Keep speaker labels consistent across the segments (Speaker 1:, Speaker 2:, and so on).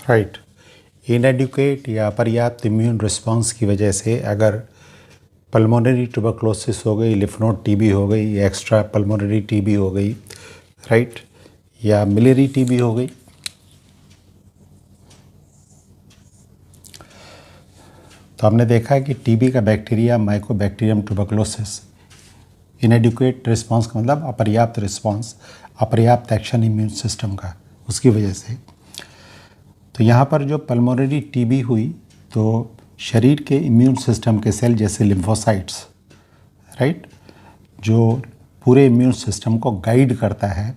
Speaker 1: Right. इनएडिक्वेट या अपर्याप्त immune response की वजह से अगर पल्मोनरी ट्यूबरक्लोसिस हो गई, लिम्फ नोड टीबी हो गई, एक्स्ट्रा पल्मोनरी टीबी हो गई, राइट, या मिलियरी टीबी हो गई, तो हमने देखा है कि टीबी का बैक्टीरिया माइकोबैक्टीरियम ट्यूबरक्लोसिस इनएडिक्वेट रिस्पांस का मतलब अपर्याप्त रिस्पांस, अपर्याप्त एक्शन इम्यून सिस्टम का, उसकी वजह से। तो यहाँ पर जो पल्मोनरी टीबी हुई तो शरीर के इम्यून सिस्टम के सेल जैसे लिम्फोसाइट्स, राइट, जो पूरे इम्यून सिस्टम को गाइड करता है,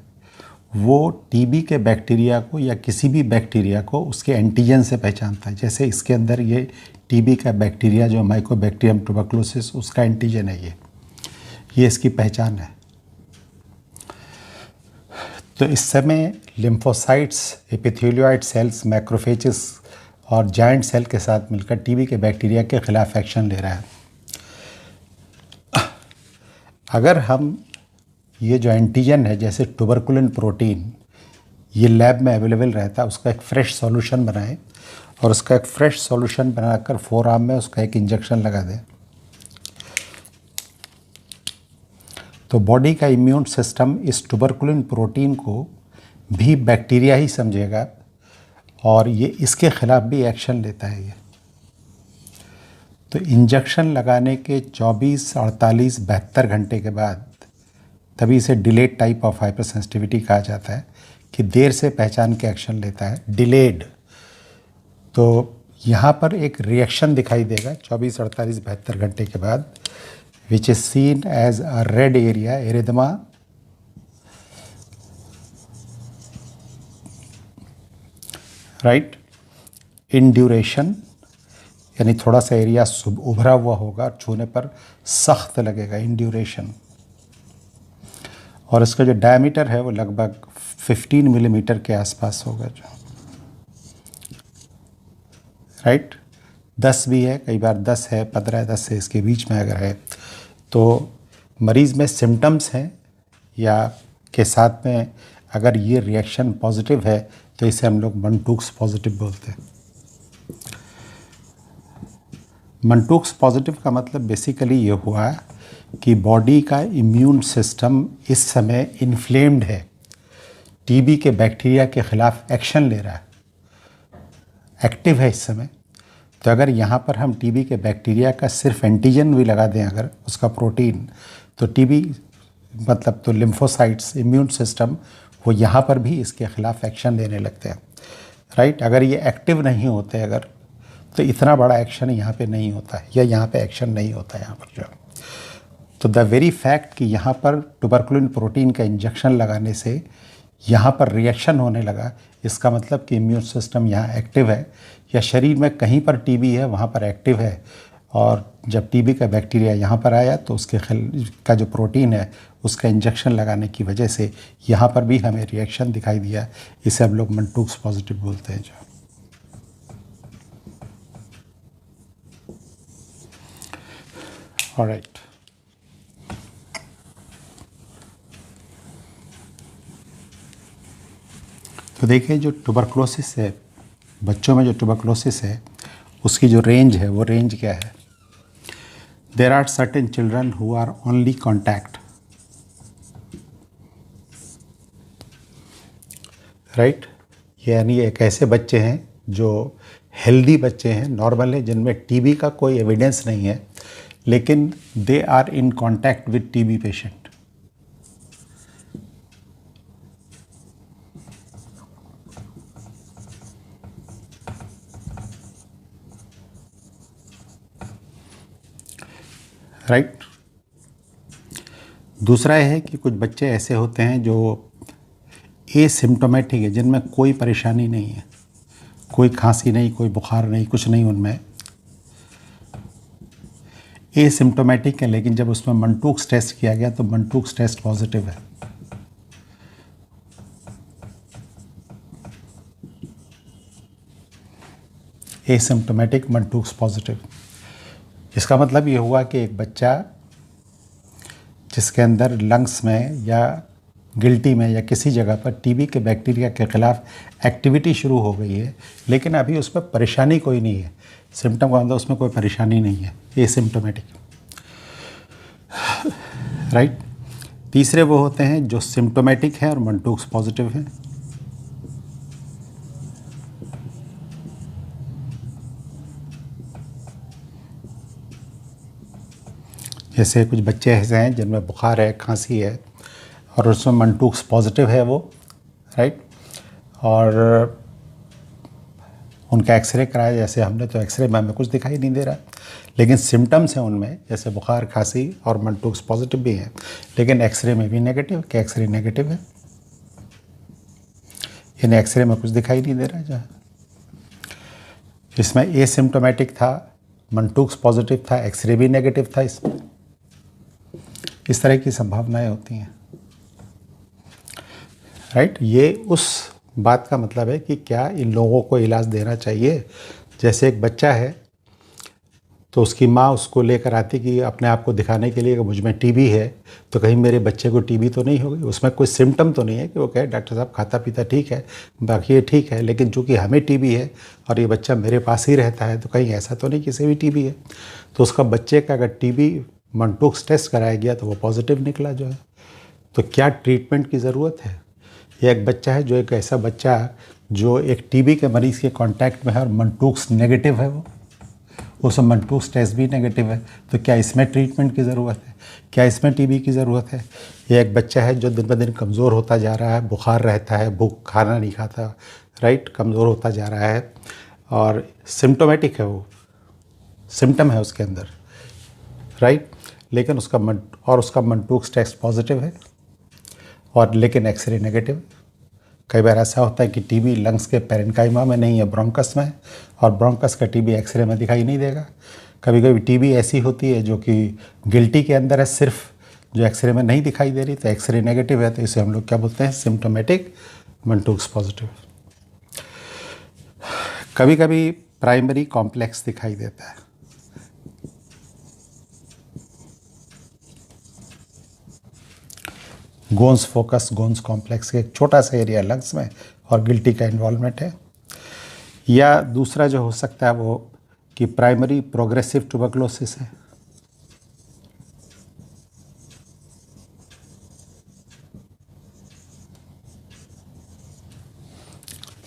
Speaker 1: वो टीबी के बैक्टीरिया को या किसी भी बैक्टीरिया को उसके एंटीजन से पहचानता है। जैसे इसके अंदर ये टीबी का बैक्टीरिया जो माइकोबैक्टीरियम ट्यूबरक्लोसिस, उसका एंटीजन है ये इसकी पहचान है। तो इस समय लिम्फोसाइट्स, एपिथेलियोइड सेल्स, मैक्रोफेजेस और जायंट सेल के साथ मिलकर टीबी के बैक्टीरिया के खिलाफ एक्शन ले रहा है। अगर हम ये जो एंटीजन है जैसे ट्यूबरकुलिन प्रोटीन, ये लैब में अवेलेबल रहता है, उसका एक फ्रेश सॉल्यूशन बनाएं और उसका एक फ्रेश सॉल्यूशन बनाकर फोरआर्म में उसका एक इंजेक्शन लगा दें, तो बॉडी का इम्यून सिस्टम इस ट्यूबरकुलिन प्रोटीन को भी बैक्टीरिया ही समझेगा और ये इसके खिलाफ भी एक्शन लेता है ये। तो इंजेक्शन लगाने के 24, 48, 72 घंटे के बाद, तभी इसे delayed type of hyper sensitivity कहा जाता है कि देर से पहचान के एक्शन लेता है, डिलेड। तो यहाँ पर एक रिएक्शन दिखाई देगा 24, 48, 72 घंटे के बाद, which is seen as a red area, erythema, right, in duration, यानी थोड़ा सा एरिया उभरा हुआ होगा, छूने पर सख्त लगेगा, इन ड्यूरेशन। और इसका जो डायमीटर है वो लगभग 15 मिलीमीटर के आसपास होगा, जो राइट, 10 भी है, कई बार 10 है, 15, 10 से इसके बीच में अगर है तो मरीज़ में सिम्टम्स हैं या के साथ में अगर ये रिएक्शन पॉजिटिव है तो इसे हम लोग मंटूक्स पॉजिटिव बोलते हैं। मंटूक्स पॉजिटिव का मतलब बेसिकली ये हुआ कि बॉडी का इम्यून सिस्टम इस समय इन्फ्लेम्ड है, टीबी के बैक्टीरिया के खिलाफ एक्शन ले रहा है, एक्टिव है इस समय। तो अगर यहाँ पर हम टीबी के बैक्टीरिया का सिर्फ एंटीजन भी लगा दें अगर उसका प्रोटीन, तो टीबी मतलब तो लिम्फोसाइट्स, इम्यून सिस्टम, वो यहाँ पर भी इसके खिलाफ एक्शन लेने लगते हैं, राइट। अगर ये एक्टिव नहीं होते अगर, तो इतना बड़ा एक्शन यहाँ पे नहीं होता है, या यहाँ पे एक्शन नहीं होता है यहाँ पर जो। तो द वेरी फैक्ट कि यहाँ पर ट्यूबरकुलिन प्रोटीन का इंजेक्शन लगाने से यहाँ पर रिएक्शन होने लगा, इसका मतलब कि इम्यून सिस्टम यहाँ एक्टिव है, या शरीर में कहीं पर टीबी है वहाँ पर एक्टिव है। और जब टीबी का बैक्टीरिया यहाँ पर आया तो उसके का जो प्रोटीन है उसका इंजेक्शन लगाने की वजह से यहाँ पर भी हमें रिएक्शन दिखाई दिया। इसे हम लोग मंटूक्स पॉजिटिव बोलते हैं जो। ऑलराइट, तो देखिए जो ट्यूबरक्लोसिस है, बच्चों में जो ट्यूबरक्लोसिस है उसकी जो रेंज है वो रेंज क्या है। There are certain children who are only contact, right, यानी एक ऐसे बच्चे हैं जो हेल्दी बच्चे हैं, नॉर्मल हैं, जिनमें टीबी का कोई एविडेंस नहीं है, लेकिन they are in contact with TB patient. Right. दूसरा है कि कुछ बच्चे ऐसे होते हैं जो एसिम्टोमेटिक है, जिनमें कोई परेशानी नहीं है, कोई खांसी नहीं, कोई बुखार नहीं, कुछ नहीं उनमें, एसिम्टोमेटिक है, लेकिन जब उसमें मंटूक्स टेस्ट किया गया तो मंटूक्स टेस्ट पॉजिटिव है। एसिम्टोमेटिक मंटूक्स पॉजिटिव, इसका मतलब ये हुआ कि एक बच्चा जिसके अंदर लंग्स में या गिल्टी में या किसी जगह पर टीबी के बैक्टीरिया के ख़िलाफ़ एक्टिविटी शुरू हो गई है, लेकिन अभी उसमें परेशानी कोई नहीं है, सिम्टम का मतलब उसमें कोई परेशानी नहीं है, एसिम्प्टोमेटिक, राइट। तीसरे वो होते हैं जो सिम्प्टोमेटिक हैं और मंटूक्स पॉजिटिव हैं। जैसे कुछ बच्चे ऐसे हैं जिनमें बुखार है, खांसी है और उसमें मंटूक्स पॉजिटिव है वो, राइट, और उनका एक्सरे कराया, जैसे हमने तो एक्सरे में हमें कुछ दिखाई नहीं दे रहा, लेकिन सिम्टम्स हैं उनमें, जैसे बुखार, खांसी और मंटूक्स पॉजिटिव भी हैं, लेकिन एक्सरे में भी नेगेटिव, क्या एक्सरे नेगेटिव है, इन्हें एक्सरे में कुछ दिखाई नहीं दे रहा है। जहाँ इसमें एसिम्प्टोमेटिक था, मंटूक्स पॉजिटिव था, एक्सरे भी नेगेटिव था, इसमें इस तरह की संभावनाएं होती हैं, राइट। ये उस बात का मतलब है कि क्या इन लोगों को इलाज देना चाहिए। जैसे एक बच्चा है तो उसकी माँ उसको लेकर आती कि अपने आप को दिखाने के लिए कि मुझ में टीबी है, तो कहीं मेरे बच्चे को टीबी तो नहीं हो गई, उसमें कोई सिम्टम तो नहीं है कि वो कहे डॉक्टर साहब खाता पीता ठीक है, बाकी ये ठीक है, लेकिन चूँकि हमें टीबी है और ये बच्चा मेरे पास ही रहता है, तो कहीं ऐसा तो नहीं किसी भी टीबी है। तो उसका बच्चे का अगर टीबी मंटूक्स टेस्ट कराया गया तो वो पॉजिटिव निकला जो है, तो क्या ट्रीटमेंट की ज़रूरत है। ये एक बच्चा है जो एक ऐसा बच्चा जो एक टीबी के मरीज़ के कांटेक्ट में है और मंटूक्स नेगेटिव है, वो उस मंटूक्स टेस्ट भी नेगेटिव है, तो क्या इसमें ट्रीटमेंट की ज़रूरत है, क्या इसमें टीबी की ज़रूरत है। ये एक बच्चा है जो दिन ब दिन कमज़ोर होता जा रहा है, बुखार रहता है, भूख, खाना नहीं खाता, राइट, कमज़ोर होता जा रहा है और सिम्टोमेटिक है, वो सिम्टम है उसके अंदर, राइट, लेकिन उसका मंटूक्स टेस्ट पॉजिटिव है और लेकिन एक्सरे नेगेटिव। कई बार ऐसा होता है कि टीबी लंग्स के पेरेन्काइमा में नहीं है, ब्रोंकस में, और ब्रोंकस का टीबी एक्सरे में दिखाई नहीं देगा। कभी कभी टीबी ऐसी होती है जो कि गिल्टी के अंदर है सिर्फ, जो एक्सरे में नहीं दिखाई दे रही, तो एक्सरे नेगेटिव है, तो इसे हम लोग क्या बोलते हैं, सिम्प्टोमेटिक मंटूक्स पॉजिटिव। कभी कभी प्राइमरी कॉम्प्लेक्स दिखाई देता है, गोन्स फोकस, गोन्स कॉम्प्लेक्स के एक छोटा सा एरिया लंग्स में और गिल्टी का इन्वॉल्वमेंट है। या दूसरा जो हो सकता है वो कि प्राइमरी प्रोग्रेसिव ट्यूबरकुलोसिस है,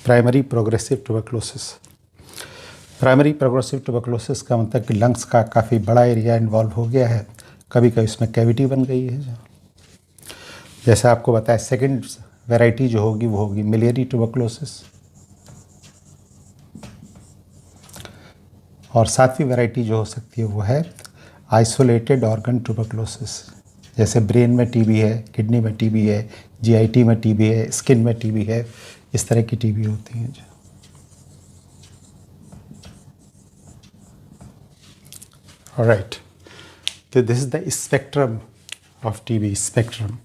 Speaker 1: primary progressive tuberculosis. Primary progressive tuberculosis का मतलब कि लंग्स का काफ़ी बड़ा एरिया इन्वॉल्व हो गया है, कभी कभी इसमें कैविटी बन गई है। जैसे आपको बताया, सेकंड वैरायटी जो होगी वो होगी मिलियरी ट्यूबरकुलोसिस, और सातवीं वैरायटी जो हो सकती है वो है आइसोलेटेड ऑर्गन ट्यूबरकुलोसिस। जैसे ब्रेन में टीबी है, किडनी में टीबी है, जीआईटी में टीबी है, स्किन में टीबी है, इस तरह की टीबी होती हैं जो, ऑलराइट। तो this is the spectrum of TB, spectrum.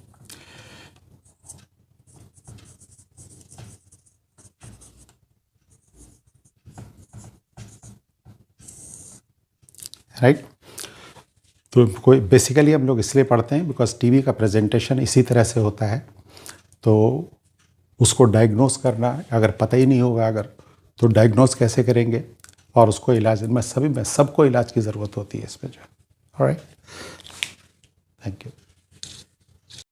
Speaker 1: Right, तो कोई बेसिकली हम लोग इसलिए पढ़ते हैं बिकॉज टीबी का प्रेजेंटेशन इसी तरह से होता है, तो उसको डायग्नोस करना अगर पता ही नहीं होगा अगर, तो डायग्नोस कैसे करेंगे और उसको इलाज में सबको इलाज की ज़रूरत होती है इसमें जो, ऑलराइट, थैंक यू।